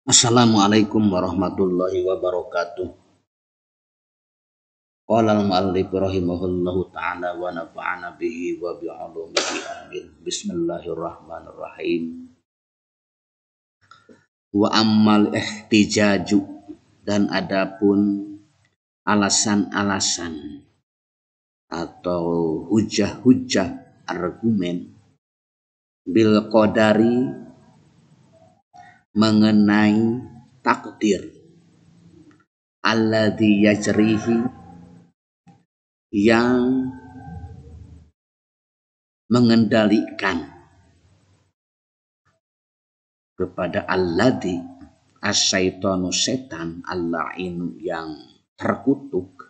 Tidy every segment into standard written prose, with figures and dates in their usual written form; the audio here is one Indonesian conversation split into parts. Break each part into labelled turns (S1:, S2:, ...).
S1: Assalamualaikum warahmatullahi wabarakatuh. Qala al-mu'allif rahimahullahu ta'ala wa nafa'ana bihi wa bi'ulumihi amin. Bismillahirrahmanirrahim. Wa ammal ihtijaju, dan adapun alasan-alasan atau hujah-hujah argumen bil qadari mengenai takdir alladzi yajrihi, yang mengendalikan kepada alladzi asyaitonu setan al-la'in yang terkutuk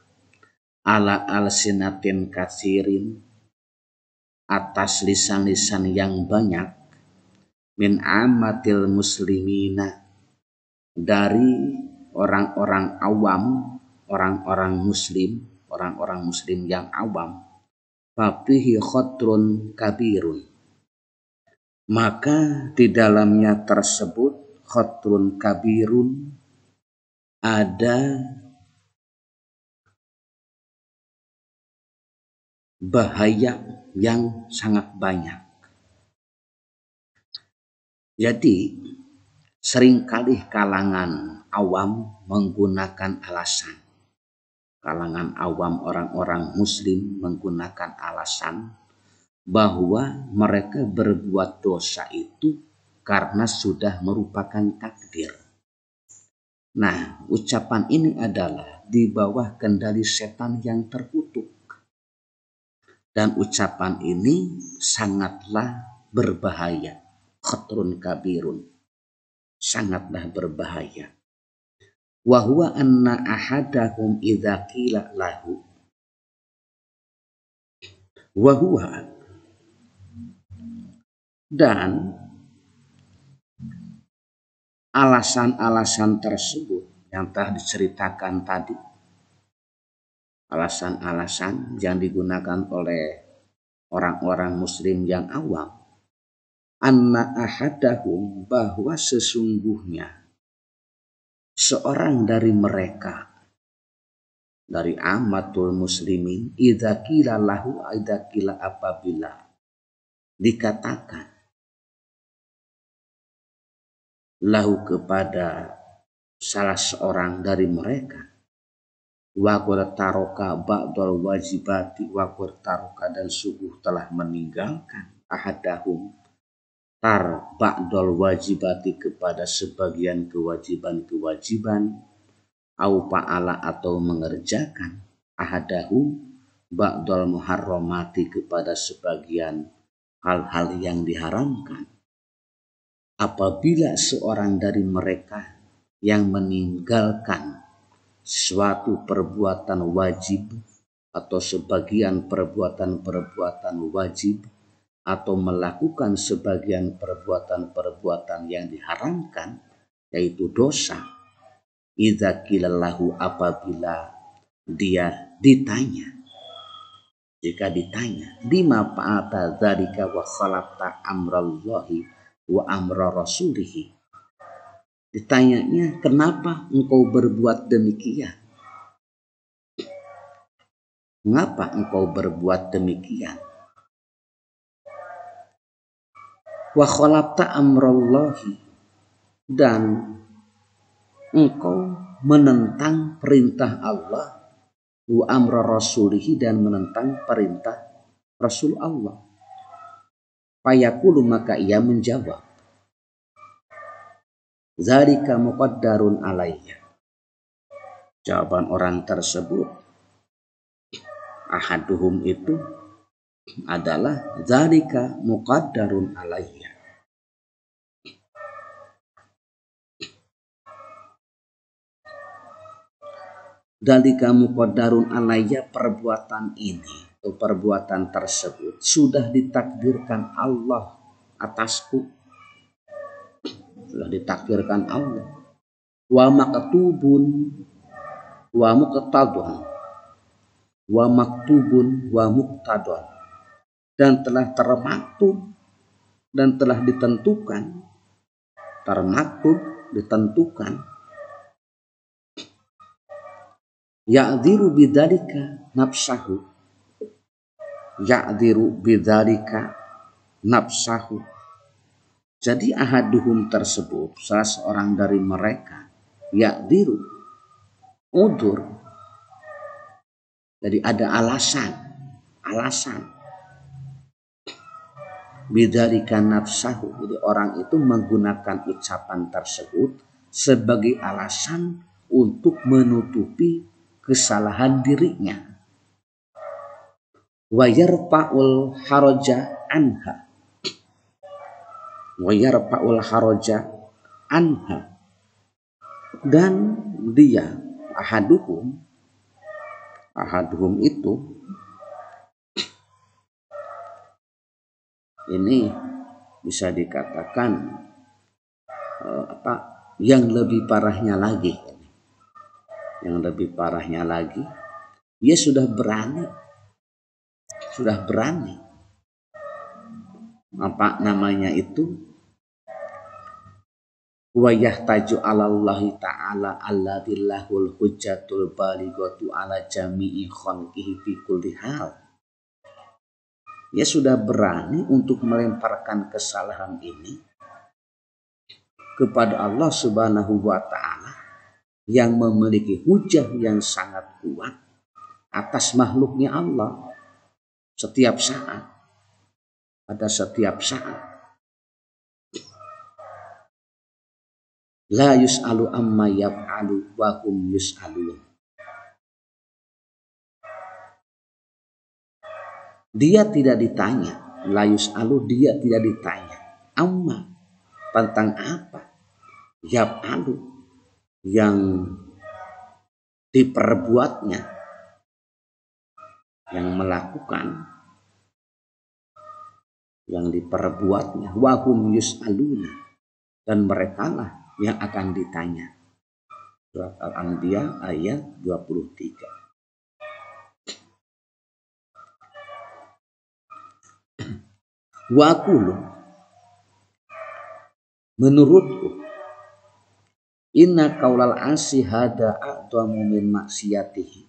S1: ala alsinatin katsirin atas lisan-lisan yang banyak min amatil muslimina dari orang-orang awam, orang-orang muslim yang awam, fafihi khotrun kabirun, maka di dalamnya tersebut khotrun kabirun, ada bahaya yang sangat banyak. Jadi seringkali kalangan awam menggunakan alasan. Kalangan awam orang-orang muslim menggunakan alasan bahwa mereka berbuat dosa itu karena sudah merupakan takdir. Nah, ucapan ini adalah di bawah kendali setan yang terkutuk. Dan ucapan ini sangatlah berbahaya. Khatrun kabirun, sangatlah berbahaya. Wa huwa anna ahadahum idza qila lahu, wa huwa, dan alasan-alasan tersebut yang telah diceritakan tadi, alasan-alasan yang digunakan oleh orang-orang muslim yang awam, anna ahadahum, bahwa sesungguhnya seorang dari mereka, dari amatul muslimin, idza qila lahu, idza qila, apabila dikatakan lahu kepada salah seorang dari mereka, wa qad taraka ba'dal wajibati, wa qad taraka, dan sungguh telah meninggalkan ahadahum ba'dal wajibati, kepada sebagian kewajiban-kewajiban, au fa'ala, atau mengerjakan, ahadahu ba'dal muharramati, kepada sebagian hal-hal yang diharamkan. Apabila seorang dari mereka yang meninggalkan suatu perbuatan wajib atau sebagian perbuatan-perbuatan wajib, atau melakukan sebagian perbuatan-perbuatan yang diharamkan, yaitu dosa, idza qila lahu, apabila dia ditanya, jika ditanya, lima fa'ata dzalika wa khalafta amrallahi wa amra rasulihi, ditanyanya, kenapa engkau berbuat demikian? Mengapa engkau berbuat demikian? Wa khalafta amrallahi, dan engkau menentang perintah Allah, wa amra rasulihi, dan menentang perintah Rasul Allah. Fayaqulu, maka ia menjawab, zalika muqaddarun alayya, jawaban orang tersebut, ahaduhum itu adalah zalika muqaddarun alayya, zalika muqaddarun alayya, perbuatan ini atau perbuatan tersebut sudah ditakdirkan Allah atasku, sudah ditakdirkan Allah. Wa maktubun wa muqtadun, wa maktubun wa muqtadun, dan telah termaktub dan telah ditentukan, termaktub ditentukan. Ya'dziru bidzalika nafsahu. Ya'dziru bidzalika nafsahu. Jadi ahaduhum tersebut, salah seorang dari mereka, ya'dziru, udzur. Jadi ada alasan. Bidzalika nafsahu. Jadi orang itu menggunakan ucapan tersebut sebagai alasan untuk menutupi kesalahan dirinya. Wa yarfa'ul haraja anha. Wa yarfa'ul haraja anha. Dan dia ahaduhum itu ini bisa dikatakan yang lebih parahnya lagi. Yang lebih parahnya lagi, dia sudah berani. Apa namanya itu? Wa yahtaju 'alallahi ta'ala alladillahul hujjatul balighatu 'ala jami'i khalqihi fi kulli hal. Dia sudah berani untuk melemparkan kesalahan ini kepada Allah Subhanahu wa ta'ala yang memiliki hujah yang sangat kuat atas makhluknya Allah setiap saat. Pada setiap saat. La yus'alu amma yaf'alu wa hum yus'alun. Dia tidak ditanya. La yus'alu, dia tidak ditanya. Amma, tentang apa? Yaf'alu, yang diperbuatnya, yang melakukan, yang diperbuatnya. Wa hum yus'aluna, dan merekalah yang akan ditanya. Surat Al-Anbiya ayat 23. Wa aqulu, menurutku, inna qaulal asi hada a'dhamu min maksiyatihi.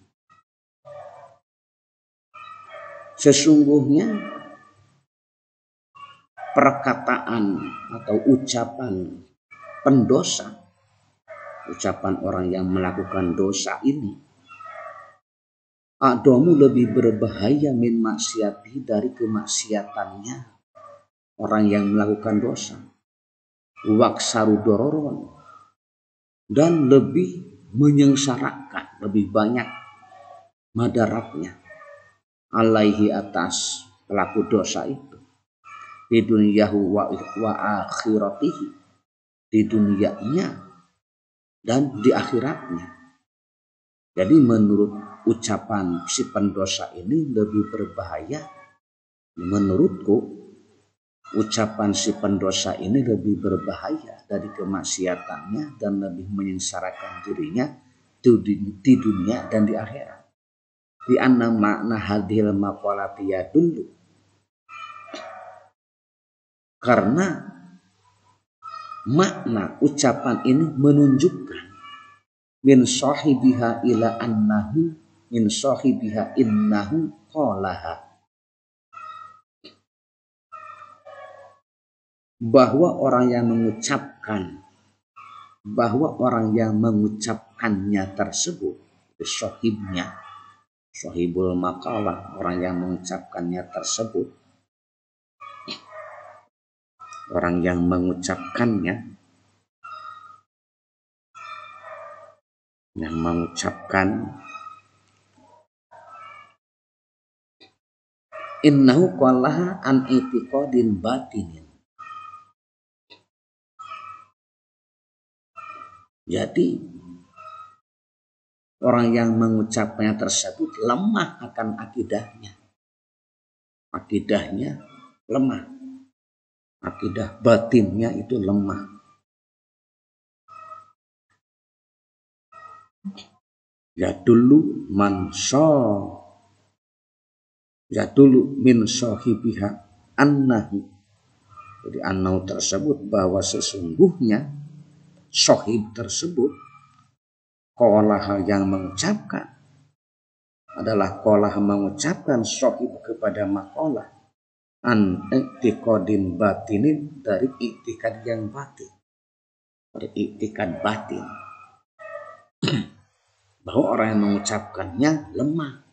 S1: Sesungguhnya perkataan atau ucapan pendosa, ucapan orang yang melakukan dosa ini, a'dhamu lebih berbahaya min maksiati, dari kemaksiatannya orang yang melakukan dosa. Waksaru dororon, dan lebih menyengsarakan, lebih banyak madaratnya alaihi, atas pelaku dosa itu, di dunyahu wa akhiratihi, di dunianya dan di akhiratnya. Jadi menurut ucapan si pendosa ini lebih berbahaya. Menurutku ucapan si pendosa ini lebih berbahaya dari kemaksiatannya dan lebih menyengsarakan dirinya di dunia dan di akhirat. Di anna makna hadhil maqalati yadullu, karena makna ucapan ini menunjukkan min sahibiha ila annahu min sahibiha innahu qalaha, bahwa orang yang mengucapkannya tersebut, sahibnya, sahibul maqalah, orang yang mengucapkannya tersebut, orang yang mengucapkan innahu qalaha an itiqadin batinin. Jadi orang yang mengucapkannya tersebut lemah akan akidahnya. Akidahnya lemah. Akidah batinnya itu lemah. Ya dulu min sahibiha annahu. Jadi annahu tersebut bahwa sesungguhnya sohib tersebut, qolaha yang mengucapkan adalah qolaha mengucapkan sohib kepada maqalah an i'tiqadin batinin dari i'tikad yang batin, dari i'tikad batin, bahwa orang yang mengucapkannya lemah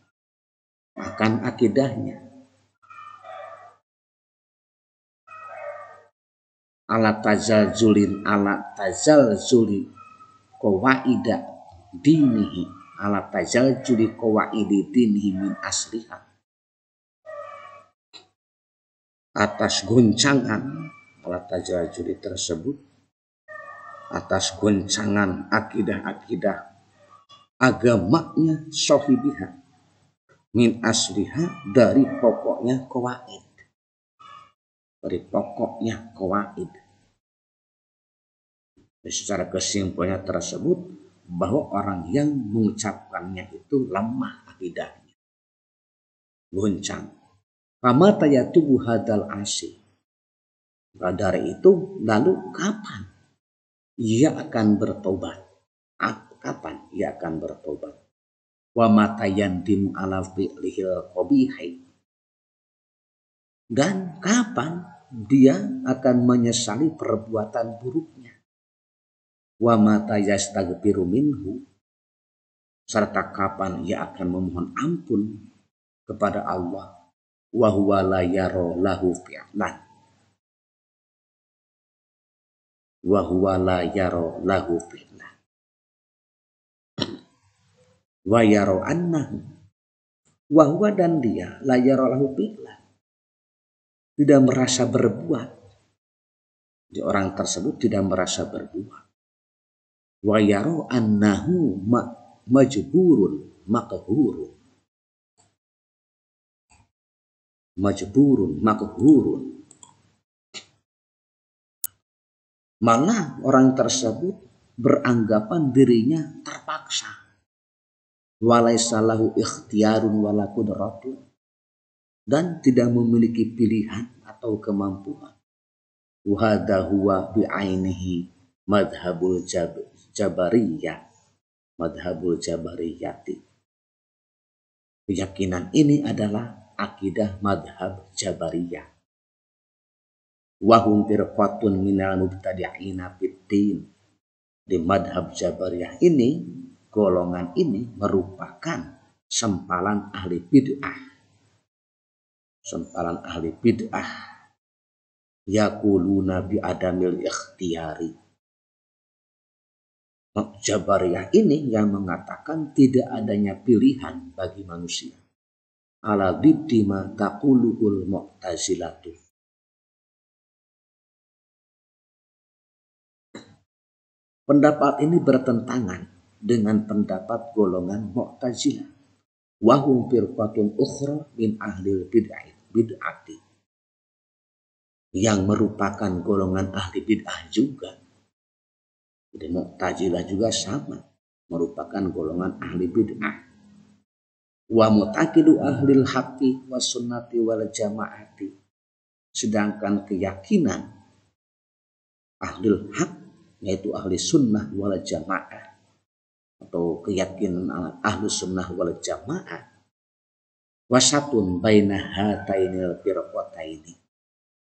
S1: akan akidahnya. Ala tazalzuli qawaida dinihi, ala tazalzuli qawaidi dinihi min asliha, atas goncangan, ala tazalzuli tersebut atas goncangan akidah-akidah agamanya sohibiha min asliha, dari pokoknya qawaid, dari pokoknya qawaid. Secara kesimpulannya tersebut bahwa orang yang mengucapkannya itu lemah akidahnya, goncang. Famata yatubu hadal asi, dari itu lalu kapan ia akan bertobat? Kapan ia akan bertobat? Wa mata yandimu ala fi'lihil qabihi, dan kapan dia akan menyesali perbuatan buruknya? Wa mata yastaghfiru minhu, serta kapan ia akan memohon ampun kepada Allah. Wa huwa la yara lahu fi'lan, wa huwa la yara lahu fi'lan wa yara annahu, wa huwa dan dia la yara lahu fi'lan, tidak merasa berbuat. Jadi orang tersebut tidak merasa berbuat. Wa yara annahu majburun maqhurun, majburun maqhurun, malah orang tersebut beranggapan dirinya terpaksa. Walaysa lahu ikhtiyarun wala qudratun, dan tidak memiliki pilihan atau kemampuan. Wa hadza huwa bi'ainihi madhabul jabariyah, madhabul jabariyati. Keyakinan ini adalah akidah madhab jabariyah. Wahum firqatun minal mubtadi'ina fiddin. Di madhab jabariyah ini, golongan ini merupakan sempalan ahli bid'ah, sempalan ahli bid'ah. Yaquluna bi adamil ikhtiyari. Jabariyah ini yang mengatakan tidak adanya pilihan bagi manusia. Ala diddi ma taquluhul mu'tazilatu. Pendapat ini bertentangan dengan pendapat golongan Mu'tazilah. Wahum firqatun ukhra min ahlil bid'ati, yang merupakan golongan ahli bid'ah juga. Jadi Mu'tazilah juga sama, merupakan golongan ahli bid'ah. Wa mutaqidu ahlil haqqi was sunnati wal jamaati, sedangkan keyakinan ahlul haq, yaitu ahli sunnah wal jamaah, atau keyakinan ahli sunnah wal jamaah, wasatun baina hatainil firqataini,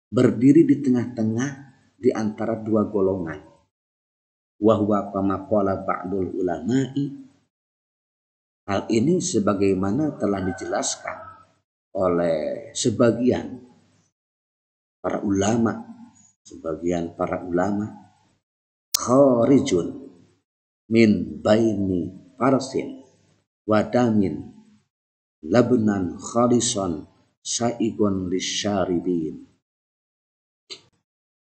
S1: berdiri di tengah-tengah di antara dua golongan. Wahwa kama qala ba'dul ulama'i, hal ini sebagaimana telah dijelaskan oleh sebagian para ulama, kharijun min baini farsin wadamin labnan khalisan sa'igon lisyaribin.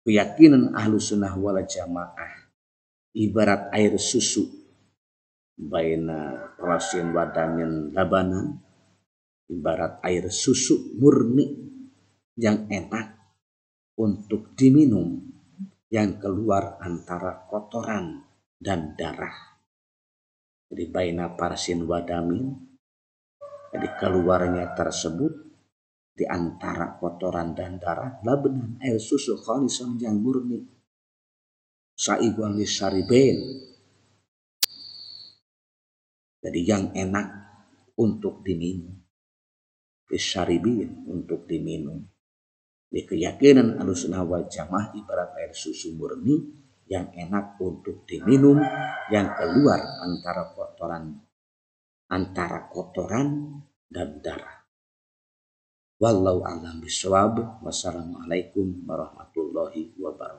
S1: Keyakinan ahlu sunnah wal jamaah ibarat air susu, baina farsin wadamin labanan, ibarat air susu murni yang enak untuk diminum, yang keluar antara kotoran dan darah. Jadi baina farsin wadamin, jadi keluarnya tersebut di antara kotoran dan darah, labenan air susu khalisan yang murni, Saigun lisaribin. Jadi yang enak untuk diminum. Lisaribin untuk diminum. Di keyakinan Ahlussunnah wal Jamaah ibarat air susu murni yang enak untuk diminum, yang keluar antara kotoran dan darah. Wallahu a'lam bishawab. Wassalamualaikum warahmatullahi wabarakatuh.